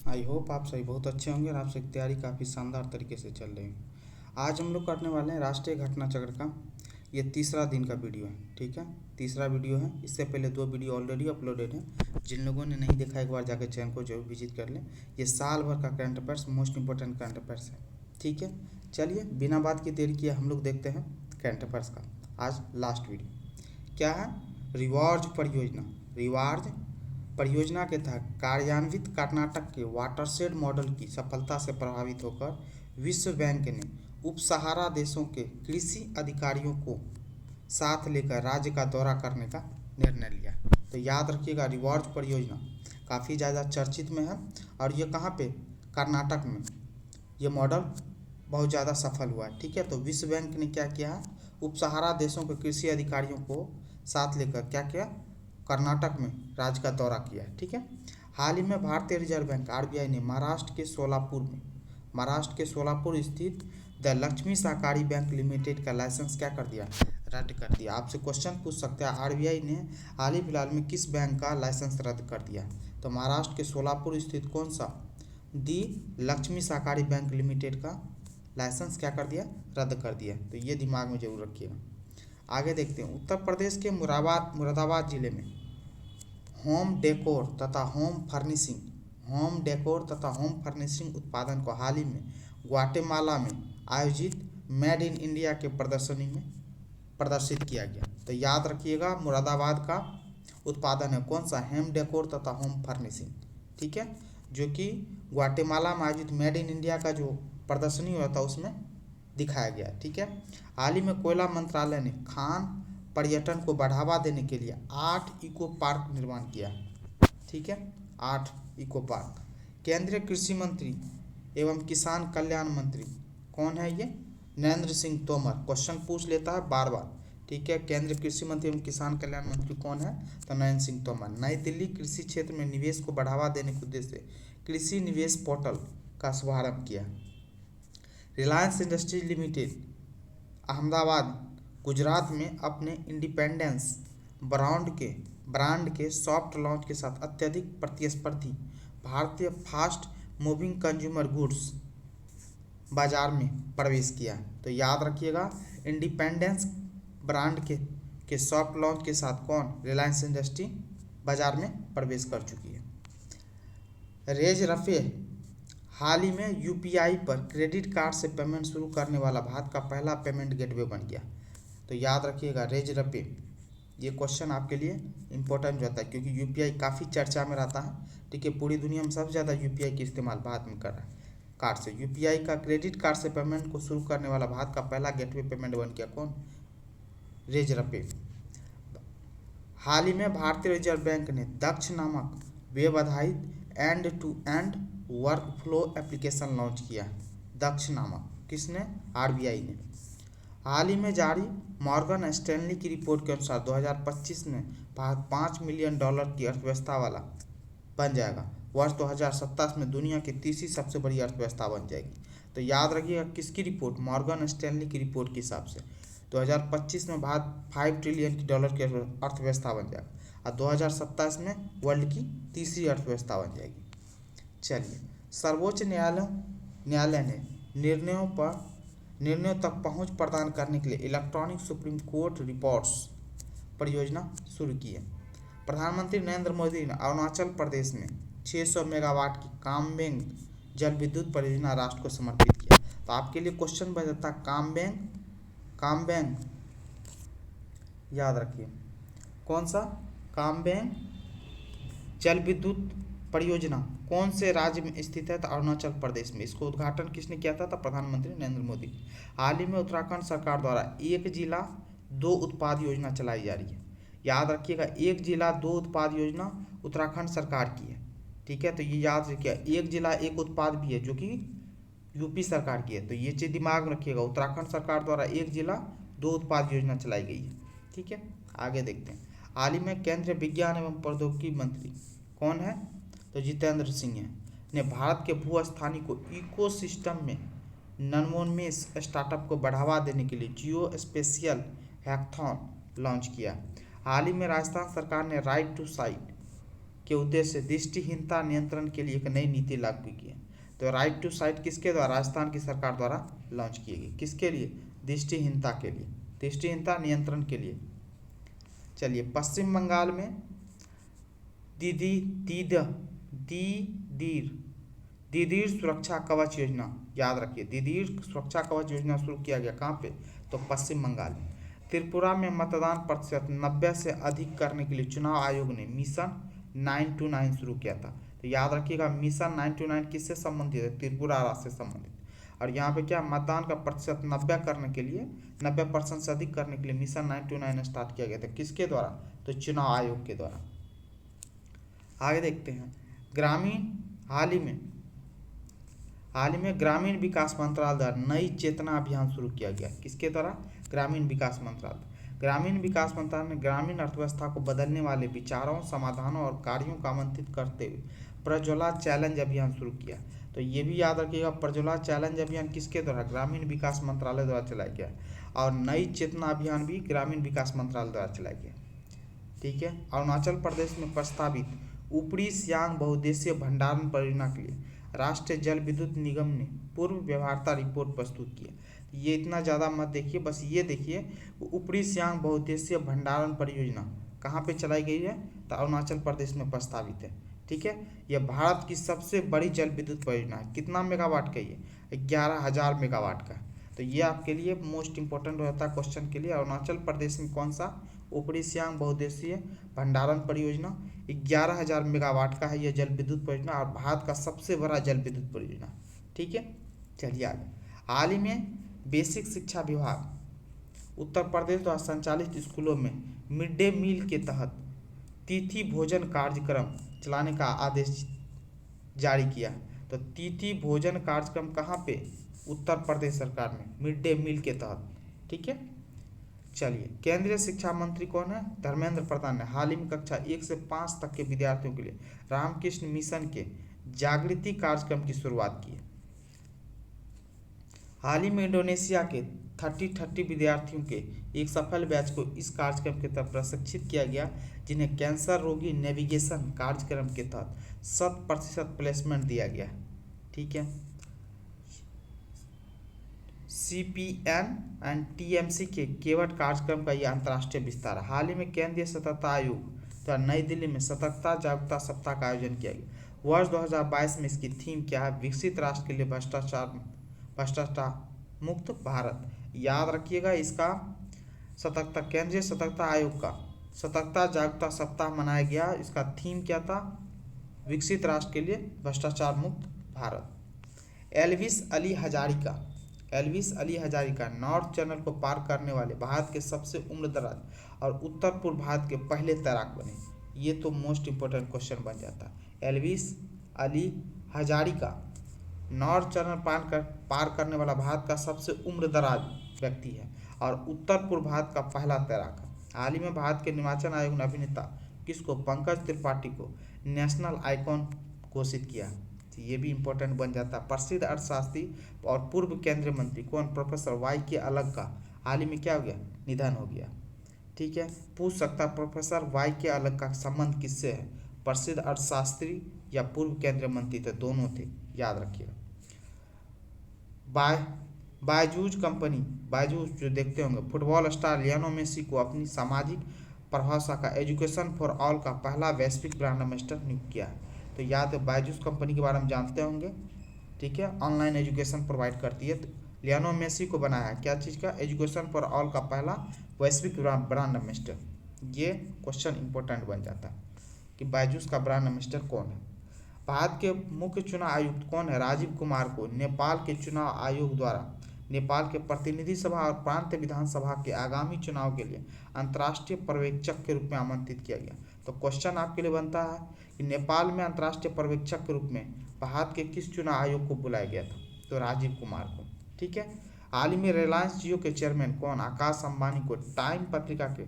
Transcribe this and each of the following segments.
I hope आप सभी बहुत अच्छे होंगे और आप सबकी तैयारी काफ़ी शानदार तरीके से चल रही है। आज हम लोग करने वाले हैं राष्ट्रीय घटना चक्र का ये तीसरा दिन का वीडियो है। ठीक है, तीसरा वीडियो है। इससे पहले 2 वीडियो ऑलरेडी अपलोडेड है। जिन लोगों ने नहीं देखा एक बार जाकर चैनल को जरूर विजिट कर लें। ये साल भर का current affairs, most important current affairs है। ठीक है, चलिए बिना बात की देरी किए हम लोग देखते हैं करंट अफेयर्स का आज लास्ट वीडियो क्या है। रिवार्ज परियोजना, रिवार्ज परियोजना के तहत कार्यान्वित कर्नाटक के वाटरशेड मॉडल की सफलता से प्रभावित होकर विश्व बैंक ने उप सहारा देशों के कृषि अधिकारियों को साथ लेकर राज्य का दौरा करने का निर्णय लिया। तो याद रखिएगा, रिवार्ज परियोजना काफ़ी ज़्यादा चर्चित में है और ये कहाँ पे, कर्नाटक में ये मॉडल बहुत ज़्यादा सफल हुआ है। ठीक है, तो विश्व बैंक ने क्या किया है, उप सहारा देशों के कृषि अधिकारियों को साथ लेकर क्या किया, कर्नाटक में राज्य का दौरा किया है। ठीक है, हाल ही में भारतीय रिजर्व बैंक आरबीआई ने महाराष्ट्र के सोलापुर स्थित द लक्ष्मी सहकारी बैंक लिमिटेड का लाइसेंस क्या कर दिया, रद्द कर दिया। आपसे क्वेश्चन पूछ सकते हैं, आरबीआई ने हाल ही फिलहाल में किस बैंक का लाइसेंस रद्द कर दिया। तो महाराष्ट्र के सोलापुर स्थित कौन सा, दी लक्ष्मी सहकारी बैंक लिमिटेड का लाइसेंस क्या कर दिया, रद्द कर दिया। तो ये दिमाग में जरूर रखिएगा। आगे देखते हैं, उत्तर प्रदेश के मुरादाबाद जिले में होम डेकोर तथा होम फर्निशिंग उत्पादन को हाल ही में ग्वाटेमाला में आयोजित मेड इन इंडिया के प्रदर्शनी में प्रदर्शित किया गया। तो याद रखिएगा, मुरादाबाद का उत्पादन है कौन सा, होम डेकोर तथा होम फर्निशिंग। ठीक है, जो कि ग्वाटेमाला में आयोजित मेड इन इंडिया का जो प्रदर्शनी हुआ था उसमें दिखाया गया। ठीक है, हाल ही में कोयला मंत्रालय ने खान पर्यटन को बढ़ावा देने के लिए 8 इको पार्क निर्माण किया। ठीक है, 8 इको पार्क। केंद्रीय कृषि मंत्री एवं किसान कल्याण मंत्री कौन है ये, नरेंद्र सिंह तोमर। क्वेश्चन पूछ लेता है बार बार। ठीक है, केंद्रीय कृषि मंत्री एवं किसान कल्याण मंत्री कौन है, तो नरेंद्र सिंह तोमर। नई दिल्ली कृषि क्षेत्र में निवेश को बढ़ावा देने के उद्देश्य से कृषि निवेश पोर्टल का शुभारंभ किया। रिलायंस इंडस्ट्रीज लिमिटेड अहमदाबाद गुजरात में अपने इंडिपेंडेंस ब्रांड के सॉफ्ट लॉन्च के साथ अत्यधिक प्रतिस्पर्धी भारतीय फास्ट मूविंग कंज्यूमर गुड्स बाजार में प्रवेश किया। तो याद रखिएगा, इंडिपेंडेंस ब्रांड के सॉफ्ट लॉन्च के साथ कौन, रिलायंस इंडस्ट्री बाजार में प्रवेश कर चुकी है। रेज रफे हाल ही में यूपीआई पर क्रेडिट कार्ड से पेमेंट शुरू करने वाला भारत का पहला पेमेंट गेटवे बन गया। तो याद रखिएगा, रेज रपे, ये क्वेश्चन आपके लिए इंपॉर्टेंट रहता है क्योंकि यूपीआई काफ़ी चर्चा में रहता है। ठीक है, पूरी दुनिया में सबसे ज़्यादा यूपीआई का इस्तेमाल भारत में कर रहा है। कार्ड से, यूपीआई का क्रेडिट कार्ड से पेमेंट को शुरू करने वाला भारत का पहला गेटवे पेमेंट बन गया कौन, रेज रपे। हाल ही में भारतीय रिजर्व बैंक ने दक्ष नामक वेब आधारित end to end work flow application launch किया। दक्ष नामक, किसने, आरबीआई ने। हाल ही में जारी मॉर्गन स्टैनली की रिपोर्ट के अनुसार 2025 में भारत $5 मिलियन की अर्थव्यवस्था वाला बन जाएगा। वर्ष 2027 में दुनिया की तीसरी सबसे बड़ी अर्थव्यवस्था बन जाएगी। तो याद रखिएगा, किसकी रिपोर्ट, मॉर्गन स्टैनली की रिपोर्ट के हिसाब से 2025 में भारत $5 ट्रिलियन की अर्थव्यवस्था बन जाएगा और 2027 में वर्ल्ड की तीसरी अर्थव्यवस्था बन जाएगी। चलिए, सर्वोच्च न्यायालय ने निर्णयों तक पहुंच प्रदान करने के लिए इलेक्ट्रॉनिक सुप्रीम कोर्ट रिपोर्ट्स परियोजना शुरू की है। प्रधानमंत्री नरेंद्र मोदी ने अरुणाचल प्रदेश में 600 मेगावाट की कामबेंग जल विद्युत परियोजना राष्ट्र को समर्पित किया। तो आपके लिए क्वेश्चन बन जाता है, कामबेंग याद रखिए, कौन सा, कामबेंग जल विद्युत परियोजना कौन से राज्य में स्थित है, तो अरुणाचल प्रदेश में। इसको उद्घाटन किसने किया था, तो प्रधानमंत्री नरेंद्र मोदी। हाल ही में उत्तराखंड सरकार द्वारा एक जिला दो उत्पाद योजना चलाई जा रही है। याद रखिएगा, एक जिला दो उत्पाद योजना उत्तराखंड सरकार की है। ठीक है, तो ये याद रखिएगा, एक जिला एक उत्पाद भी है जो कि यूपी सरकार की है। तो ये चीज़ दिमाग में रखिएगा, उत्तराखंड सरकार द्वारा एक जिला दो उत्पाद योजना चलाई गई है। ठीक है, आगे देखते हैं। हाल ही में केंद्रीय विज्ञान एवं प्रौद्योगिकी मंत्री कौन है, तो जितेंद्र सिंह ने भारत के भूस्थानी को इकोसिस्टम में नवोन्मेष स्टार्टअप को बढ़ावा देने के लिए जियो स्पेशियल हैकाथॉन लॉन्च किया। हाल ही में राजस्थान सरकार ने राइट टू साइट के उद्देश्य से दृष्टिहीनता नियंत्रण के लिए एक नई नीति लागू की है। तो राइट टू साइट किसके द्वारा, राजस्थान की सरकार द्वारा लॉन्च की गई, किसके लिए, दृष्टिहीनता के लिए, दृष्टिहीनता नियंत्रण के लिए। चलिए पश्चिम बंगाल में दीदी दीद दीदीर दीदीर सुरक्षा कवच योजना, याद रखिए दीदीर सुरक्षा कवच योजना शुरू किया गया कहाँ पे, तो पश्चिम बंगाल में। त्रिपुरा में मतदान प्रतिशत 90 से अधिक करने के लिए चुनाव आयोग ने मिशन 929 शुरू किया था। तो याद रखिएगा मिशन 929 किससे संबंधित है, त्रिपुरा राज्य से संबंधित। और यहाँ पे क्या मतदान का प्रतिशत 90 करने के लिए 90% से अधिक करने के लिए मिशन 929 स्टार्ट किया गया था, किसके द्वारा, तो चुनाव आयोग के द्वारा। आगे देखते हैं ग्रामीण, हाल ही में ग्रामीण विकास मंत्रालय द्वारा नई चेतना अभियान शुरू किया गया, किसके द्वारा, ग्रामीण विकास मंत्रालय। ग्रामीण विकास मंत्रालय ने ग्रामीण अर्थव्यवस्था को बदलने वाले विचारों, समाधानों और कार्यों को आमंत्रित करते हुए प्रज्वला चैलेंज अभियान शुरू किया। तो ये भी याद रखिएगा प्रज्वला चैलेंज अभियान किसके द्वारा, ग्रामीण विकास मंत्रालय द्वारा चलाया गया। और नई चेतना अभियान भी ग्रामीण विकास मंत्रालय द्वारा चलाया गया। ठीक है, अरुणाचल प्रदेश में प्रस्तावित ऊपरी सियांग बहुउद्देशीय भंडारण परियोजना के लिए राष्ट्रीय जल विद्युत निगम ने पूर्व व्यवहार्यता रिपोर्ट प्रस्तुत की है। ये इतना ज़्यादा मत देखिए, बस ये देखिए ऊपरी सियांग बहुउद्देशीय भंडारण परियोजना कहाँ पे चलाई गई है, तो अरुणाचल प्रदेश में प्रस्तावित है। ठीक है, यह भारत की सबसे बड़ी जल विद्युत परियोजना है। कितना मेगावाट का, ये 11,000 मेगावाट का। तो ये आपके लिए मोस्ट इंपॉर्टेंट रहता है क्वेश्चन के लिए। अरुणाचल प्रदेश में कौन सा, ऊपरी सियांग बहुउद्देशीय भंडारण परियोजना 11,000 मेगावाट का है यह जल विद्युत परियोजना, और भारत का सबसे बड़ा जल विद्युत परियोजना। ठीक है, चलिए आगे। हाल ही में बेसिक शिक्षा विभाग उत्तर प्रदेश द्वारा संचालित स्कूलों में मिड डे मील के तहत तिथि भोजन कार्यक्रम चलाने का आदेश जारी किया। तो तिथि भोजन कार्यक्रम कहाँ पे, उत्तर प्रदेश सरकार ने मिड डे मील के तहत। ठीक है, चलिए केंद्रीय शिक्षा मंत्री कौन है, धर्मेंद्र प्रधान ने हाल ही में कक्षा 1 से 5 तक के विद्यार्थियों के लिए रामकृष्ण मिशन के जागृति कार्यक्रम की शुरुआत की है। हाल ही में इंडोनेशिया के 30 विद्यार्थियों के एक सफल बैच को इस कार्यक्रम के तहत प्रशिक्षित किया गया, जिन्हें कैंसर रोगी नेविगेशन कार्यक्रम के तहत 100% प्लेसमेंट दिया गया। ठीक है, CPN एंड TMC के केवट कार्यक्रम का यह अंतर्राष्ट्रीय विस्तार है। हाल ही में केंद्रीय सतर्कता आयोग द्वारा नई दिल्ली में सतर्कता जागरूकता सप्ताह का आयोजन किया गया। वर्ष 2022 में इसकी थीम क्या है, विकसित राष्ट्र के लिए भ्रष्टाचार मुक्त भारत। याद रखिएगा इसका सतर्कता, केंद्रीय सतर्कता आयोग का सतर्कता जागरूकता सप्ताह मनाया गया। इसका थीम क्या था, विकसित राष्ट्र के लिए भ्रष्टाचार मुक्त Bharat. Elvis Ali Hazarika North channel को पार करने वाले भारत के सबसे उम्रदराज और उत्तर पूर्व भारत के पहले तैराक बने। ये तो मोस्ट इंपोर्टेंट क्वेश्चन बन जाता है। Elvis Ali Hazarika North Channel पार करने वाला भारत का सबसे उम्रदराज व्यक्ति है और उत्तर पूर्व भारत का पहला तैराक है। हाल ही में भारत के निर्वाचन आयोग ने अभिनेता किसको, पंकज त्रिपाठी को नेशनल आइकॉन घोषित किया। तो ये भी इंपॉर्टेंट बन जाता है। प्रसिद्ध अर्थशास्त्री और पूर्व केंद्रीय मंत्री कौन, प्रोफेसर YK अलग का हाल ही में क्या हो गया, निधन हो गया। ठीक है, पूछ सकता प्रोफेसर YK अलग का संबंध किससे है, प्रसिद्ध अर्थशास्त्री या पूर्व केंद्रीय मंत्री थे, दोनों थे, याद रखिएगा। बायजूस कंपनी, बायजूस जो देखते होंगे, फुटबॉल स्टार लियोनेल मेसी को अपनी सामाजिक प्रभाव शाखा एजुकेशन फॉर ऑल का पहला वैश्विक ब्रांड एम्बेसडर नियुक्त किया है। तो याद है बायजूस कंपनी के बारे में जानते होंगे। ठीक है, ऑनलाइन एजुकेशन प्रोवाइड करती है। तो लियोनेल मेसी को बनाया है क्या चीज़ का, एजुकेशन फॉर ऑल का पहला वैश्विक ब्रांड एम्बेसडर। ये क्वेश्चन इंपॉर्टेंट बन जाता है कि बायजूस का ब्रांड एम्बेसडर कौन है। भारत के मुख्य चुनाव आयुक्त कौन है, राजीव कुमार को नेपाल के चुनाव आयोग द्वारा नेपाल के प्रतिनिधि सभा और प्रांतीय विधानसभा के आगामी चुनाव के लिए अंतर्राष्ट्रीय पर्यवेक्षक के रूप में आमंत्रित किया गया। तो क्वेश्चन आपके लिए बनता है कि नेपाल में अंतर्राष्ट्रीय पर्यवेक्षक के रूप में भारत के किस चुनाव आयोग को बुलाया गया था, तो राजीव कुमार को। ठीक है, हाल ही में रिलायंस जियो के चेयरमैन कौन, आकाश अंबानी को टाइम पत्रिका के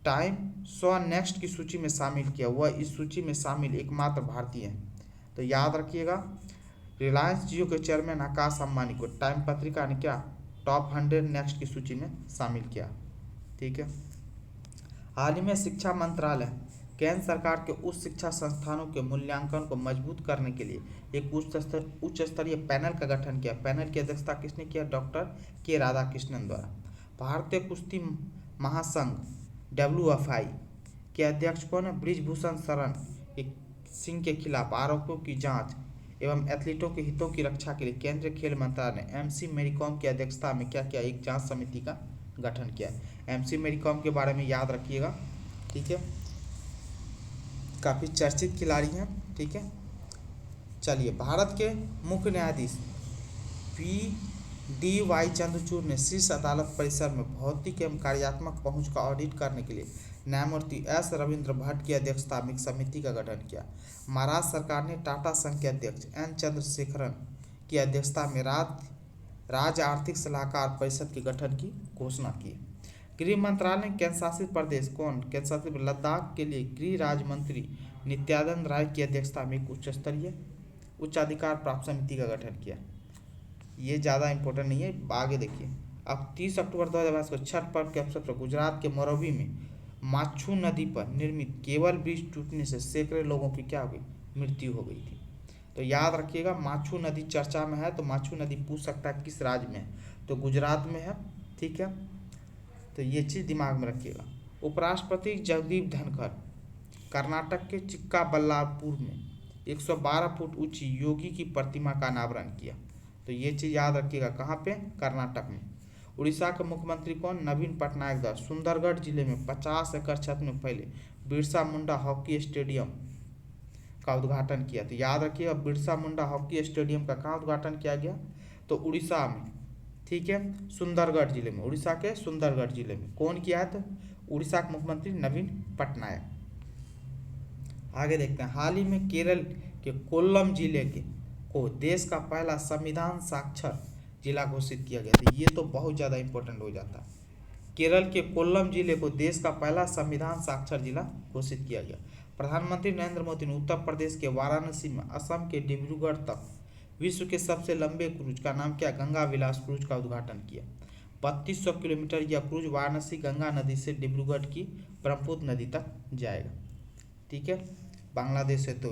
टाइम 100 नेक्स्ट की सूची में शामिल किया। वह इस सूची में शामिल एकमात्र भारतीय हैं। तो याद रखिएगा रिलायंस जियो के चेयरमैन आकाश अंबानी को टाइम पत्रिका ने क्या टॉप 100 नेक्स्ट की सूची में शामिल किया। ठीक है, हाल ही में शिक्षा मंत्रालय केंद्र सरकार के उच्च शिक्षा संस्थानों के मूल्यांकन को मजबूत करने के लिए एक उच्च स्तरीय पैनल का गठन किया। पैनल की अध्यक्षता किसने किया? डॉक्टर के राधाकृष्णन द्वारा। भारतीय कुश्ती महासंघ WFI के अध्यक्ष कौन है? ब्रिजभूषण शरण सिंह के खिलाफ आरोपों की जांच एवं एथलीटों के हितों की रक्षा के लिए केंद्रीय खेल मंत्रालय ने MC मेरी कॉम की अध्यक्षता में क्या किया? एक जांच समिति का गठन किया। MC मेरी कॉम के बारे में याद रखिएगा, ठीक है, काफ़ी चर्चित खिलाड़ी हैं, ठीक है। चलिए, भारत के मुख्य न्यायाधीश PDY चंद्रचूड़ ने शीर्ष अदालत परिसर में भौतिक एवं कार्यात्मक पहुंच का ऑडिट करने के लिए न्यायमूर्ति S रविंद्र भट्ट की अध्यक्षता में एक समिति का गठन किया। महाराष्ट्र सरकार ने टाटा संघ के अध्यक्ष N चंद्रशेखरन की अध्यक्षता में राज्य आर्थिक सलाहकार परिषद के गठन की घोषणा की। गृह मंत्रालय ने केंद्र शासित प्रदेश केंद्र शासित लद्दाख के लिए गृह राज्य मंत्री नित्यानंद राय की अध्यक्षता में एक उच्चाधिकार प्राप्त समिति का गठन किया। ये ज़्यादा इंपॉर्टेंट नहीं है, आगे देखिए। अब 30 अक्टूबर 2022 को छठ पर्व के अवसर पर गुजरात के मोरबी में माछू नदी पर निर्मित केबल ब्रिज टूटने से सैकड़ों लोगों की क्या हो गई? मृत्यु हो गई थी। तो याद रखिएगा, माछू नदी चर्चा में है, तो माछू नदी पूछ सकता है किस राज्य में है? तो गुजरात में है, ठीक है। तो ये चीज़ दिमाग में रखिएगा। उपराष्ट्रपति जगदीप धनखड़ कर्नाटक के चिक्काबल्लापुर में 112 फुट ऊंची योगी की प्रतिमा का अनावरण किया। तो ये चीज़ याद रखिएगा, कहाँ पे? कर्नाटक में। उड़ीसा के मुख्यमंत्री कौन? नवीन पटनायक द्वारा सुंदरगढ़ जिले में 50 एकड़ छत में फैले बिरसा मुंडा हॉकी स्टेडियम का उद्घाटन किया। तो याद रखिएगा, बिरसा मुंडा हॉकी स्टेडियम का कहाँ उद्घाटन किया गया? तो उड़ीसा में, ठीक है, सुंदरगढ़ जिले में। उड़ीसा के सुंदरगढ़ जिले में कौन किया है? तो उड़ीसा के मुख्यमंत्री नवीन पटनायक। आगे देखते हैं। हाल ही में केरल के कोल्लम जिले को देश का पहला संविधान साक्षर जिला घोषित किया गया था। ये तो बहुत ज़्यादा इंपॉर्टेंट हो जाता है। केरल के कोल्लम जिले को देश का पहला संविधान साक्षर जिला घोषित किया गया। प्रधानमंत्री नरेंद्र मोदी ने उत्तर प्रदेश के वाराणसी में असम के डिब्रूगढ़ तक विश्व के सबसे लंबे क्रूज का नाम क्या? गंगा विलास क्रूज का उद्घाटन किया। 3200 किलोमीटर यह क्रूज वाराणसी गंगा नदी से डिब्रूगढ़ की ब्रह्मपुत्र नदी तक जाएगा, ठीक है, बांग्लादेश से। तो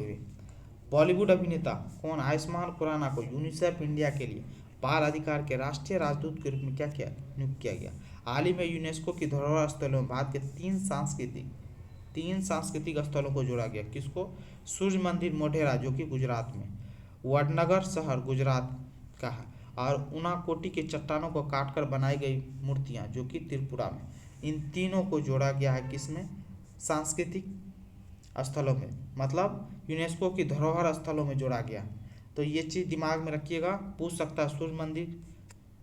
बॉलीवुड अभिनेता कौन? आयुष्मान खुराना को यूनिसेफ इंडिया के लिए बाल अधिकार के राष्ट्रीय राजदूत के रूप में क्या किया? नियुक्त किया गया। हाल ही में यूनेस्को की धरोहर स्थलों में भारत के तीन सांस्कृतिक स्थलों को जोड़ा गया। किसको? सूर्य मंदिर मोढेरा जो कि गुजरात में, वडनगर शहर गुजरात का है, और उनाकोटी के चट्टानों को काटकर बनाई गई मूर्तियां जो कि त्रिपुरा में। इन तीनों को जोड़ा गया है किसमें? सांस्कृतिक स्थलों में, मतलब यूनेस्को की धरोहर स्थलों में जोड़ा गया। तो ये चीज़ दिमाग में रखिएगा, पूछ सकता है। सूर्य मंदिर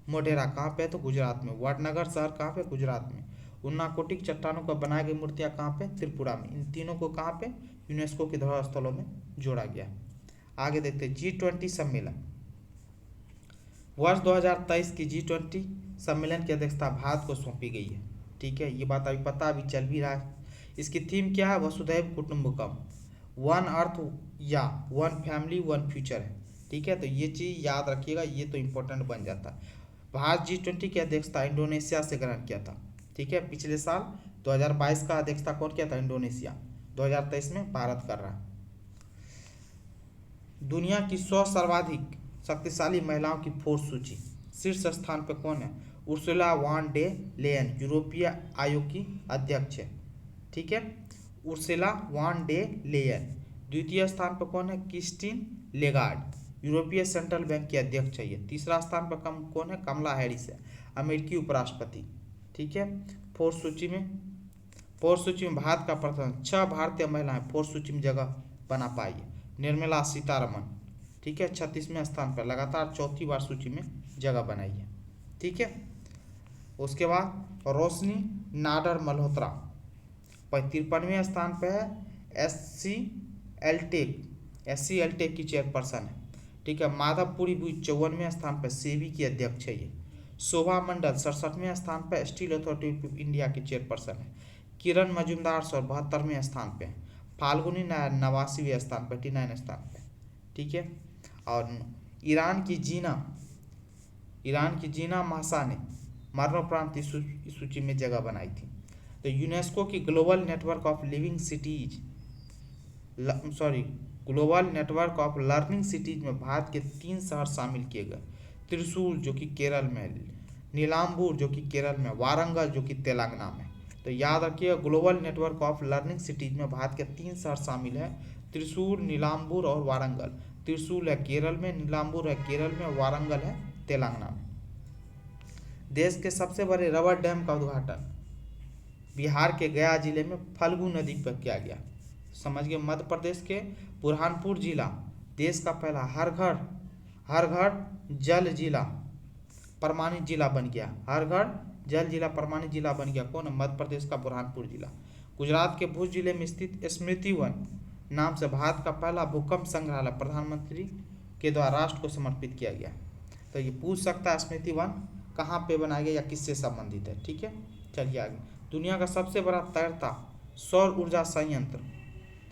मोढेरा कहाँ पे है? तो गुजरात में। वडनगर शहर कहाँ पे? गुजरात में। उनाकोटी चट्टानों को बनाई गई मूर्तियाँ कहाँ पे? त्रिपुरा में। इन तीनों को कहाँ पे? यूनेस्को की धरोहर स्थलों में जोड़ा गया। आगे देखते हैं। G20 सम्मेलन। वर्ष 2023 की G20 सम्मेलन की अध्यक्षता भारत को सौंपी गई है, ठीक है। ये बात अभी पता, अभी चल भी रहा है। इसकी थीम क्या है? वसुधैव कुटुंबकम, वन अर्थ या वन फैमिली वन फ्यूचर है, ठीक है। तो ये चीज़ याद रखिएगा, ये तो इम्पोर्टेंट बन जाता है। भारत G20 की अध्यक्षता इंडोनेशिया से ग्रहण किया था, ठीक है। पिछले साल 2022 का अध्यक्षता कौन किया था? इंडोनेशिया। 2023 में भारत कर रहा है। दुनिया की 100 सर्वाधिक शक्तिशाली महिलाओं की फोर्स सूची, शीर्ष स्थान पर कौन है? उर्सुला वॉन डे लेयन, यूरोपीय आयोग की अध्यक्ष है, ठीक है, उर्सुला वॉन डे लेयन। द्वितीय स्थान पर कौन है? क्रिस्टीन लेगार्ड, यूरोपीय सेंट्रल बैंक की अध्यक्ष है ये। तीसरा स्थान पर कौन है? कमला हैरिस है, अमेरिकी उपराष्ट्रपति, ठीक है। फोर्स सूची में भारत का प्रथम 6 भारतीय महिलाएं फोर्स सूची में जगह बना पाई है। निर्मला सीतारमन, ठीक है, 36वें स्थान पर, लगातार चौथी बार सूची में जगह बनाई है, ठीक है। उसके बाद रोशनी नाडर मल्होत्रा 53वें स्थान पर है, SC एलटेक की चेयरपर्सन है, ठीक है। माधवपुरी भी 54वें स्थान पर, सेबी की अध्यक्ष है ये। शोभा मंडल 67वें स्थान पर, स्टील अथॉरिटी ऑफ इंडिया की चेयरपर्सन है। किरण मजूमदार 72वें स्थान पे, फाल्गुनी नायर 89वें स्थान पर, 89 स्थान पे, ठीक है। और ईरान की जीना मासा ने मरणोपरांत इस सूची में जगह बनाई थी। तो यूनेस्को की global network of living cities global network of learning cities में भारत के 3 शहर शामिल किए गए। त्रिशूल जो कि केरल में, नीलाम्बूर जो कि केरल में, वारंगल जो कि तेलंगाना में। तो याद रखिएगा global network of learning cities में भारत के 3 शहर शामिल हैं, त्रिशूल, नीलाम्बूर और वारंगल। त्रिशूल है केरल में, नीलाम्बूर है केरल में, वारंगल है तेलंगाना में। देश के सबसे बड़े रबर डैम का उद्घाटन बिहार के गया जिले में फल्गु नदी पर किया गया। समझ गए। मध्य प्रदेश के बुरहानपुर जिला देश का पहला हर घर जल जिला प्रमाणित जिला बन गया। हर घर जल जिला प्रमाणित जिला बन गया। कौन है? मध्य प्रदेश का बुरहानपुर जिला। गुजरात के भुज जिले में स्थित स्मृति वन नाम से भारत का पहला भूकंप संग्रहालय प्रधानमंत्री के द्वारा राष्ट्र को समर्पित किया गया। तो ये पूछ सकता है स्मृति वन कहाँ पे बनाया गया या किससे संबंधित है। ठीक है, चलिए आगे। दुनिया का सबसे बड़ा तैरता सौर ऊर्जा संयंत्र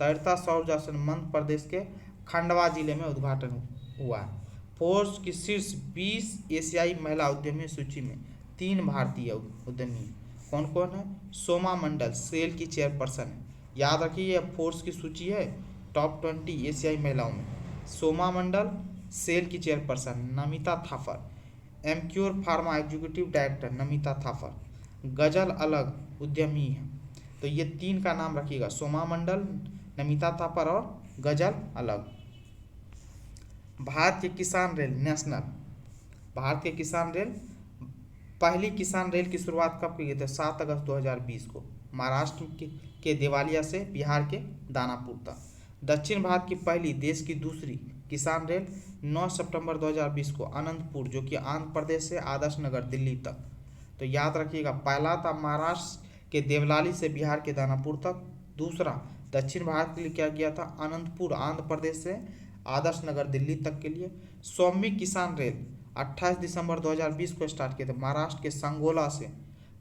मध्य प्रदेश के खंडवा जिले में उद्घाटन हुआ है। फोर्ब्स की शीर्ष 20 एशियाई महिला उद्यमी सूची में 3 भारतीय उद्यमी कौन कौन है? सोमा मंडल सेल की चेयरपर्सन है। याद रखिए यह फोर्ब्स की सूची है टॉप 20 एशियाई महिलाओं में। सोमा मंडल सेल की chairperson. Namita Thapar Emcure pharma executive director Namita Thapar. गजल अलग उद्यमी है। तो ये 3 का नाम रखिएगा, सोमा मंडल, नमिता थापर और गजल अलग। भारतीय किसान रेल नेशनल, भारतीय किसान रेल पहली किसान रेल की शुरुआत कब की गई थी? 7 अगस्त 2020 को महाराष्ट्र के देवालिया से बिहार के दानापुर तक। दक्षिण भारत की पहली देश की दूसरी किसान रेल 9 सितंबर 2020 को अनंतपुर जो कि आंध्र प्रदेश से आदर्श नगर दिल्ली तक। तो याद रखिएगा पहला था महाराष्ट्र के देवलाली से बिहार के दानापुर तक। दूसरा दक्षिण भारत के लिए क्या किया था? अनंतपुर आंध्र प्रदेश से आदर्श नगर दिल्ली तक के लिए। 100वीं किसान रेल 28 दिसंबर 2020 को स्टार्ट किया था, महाराष्ट्र के संगोला से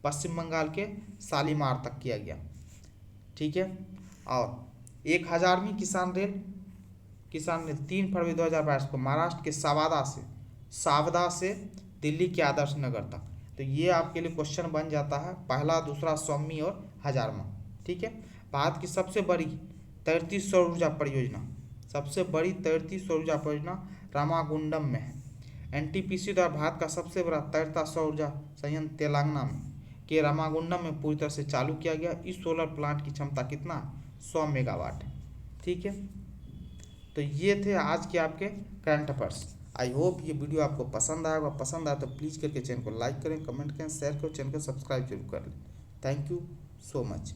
पश्चिम बंगाल के शालीमार तक किया गया। ठीक है, और 1000वीं किसान रेल 3 फरवरी 2022 को महाराष्ट्र के सावदा से दिल्ली के आदर्श नगर तक। तो ये आपके लिए क्वेश्चन बन जाता है, पहला, दूसरा, 100वीं और 1000वां। ठीक है, भारत की सबसे बड़ी तैरती सौर ऊर्जा परियोजना, सबसे बड़ी तैरती सौर ऊर्जा परियोजना रामागुंडम में है। एनटीपीसी द्वारा भारत का सबसे बड़ा तैरता सौर ऊर्जा संयंत्र तेलंगाना में के रामागुंडम में पूरी तरह से चालू किया गया। इस सोलर प्लांट की क्षमता कितना? 100 मेगावाट है। ठीक है, तो ये थे आज के आपके करंट अफेयर्स। आई होप ये वीडियो आपको पसंद आएगा। पसंद आया तो प्लीज़ करके चैनल को लाइक करें, कमेंट करें, शेयर करें, चैनल को सब्सक्राइब जरूर कर लें। Thank you so much.